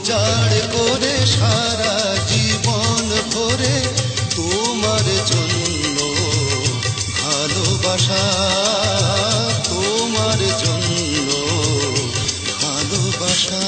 উজাড় করে সারা জীবন ভরে তোমার জন্য ভালোবাসা, তোমার জন্য ভালোবাসা।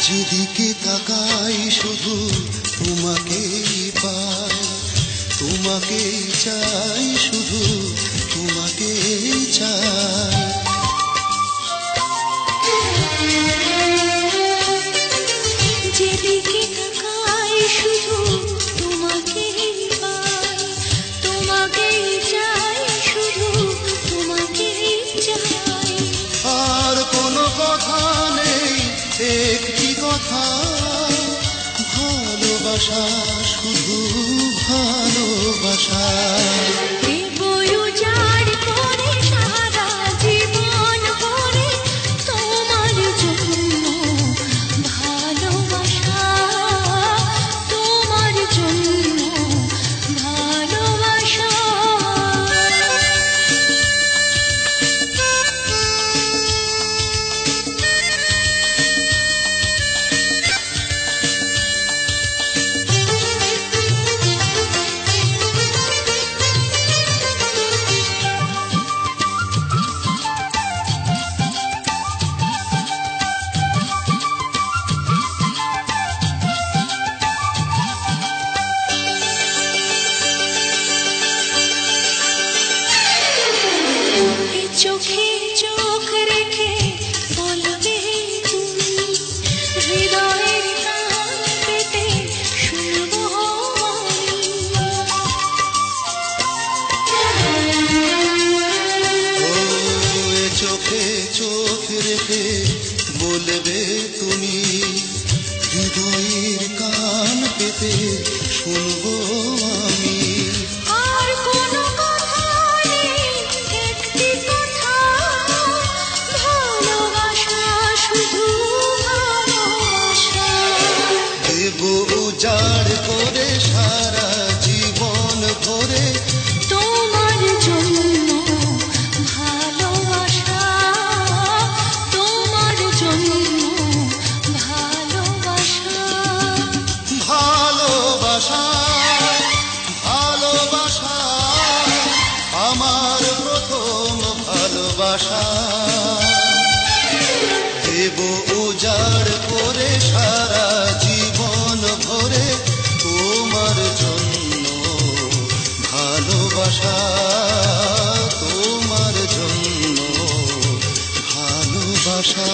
যেদিকে তাকাই শুধু তোমাকেই পাই, তোমাকেই চাই, শুধু তোমাকেই চাই। যেদিকে তাকাই শুধু তোমাকেই পাই, তোমাকেই চাই, শুধু তোমাকেই চাই। আর কোনো কথা নেই, একটি কথা, ভালোবাসা, শুধু ভালোবাসা। চোখে চোখ রেখে বলবে তুমি, হৃদয়ের কান পেতে শুনবো আমি। চোখে চোখ রেখে বলবে তুমি, হৃদয়ের কান পেতে শুনবো আমি। উজাড় করে সারা জীবন ভরে তোমার জন্য ভালোবাসা, তোমার জন্য ভালোবাসা। ভালোবাসা, ভালোবাসা, আমার প্রথম ভালোবাসা। দেব উজাড় করে সারা জীবন ভরে তোমার জন্য ভালোবাসা, তোমার জন্য ভালোবাসা।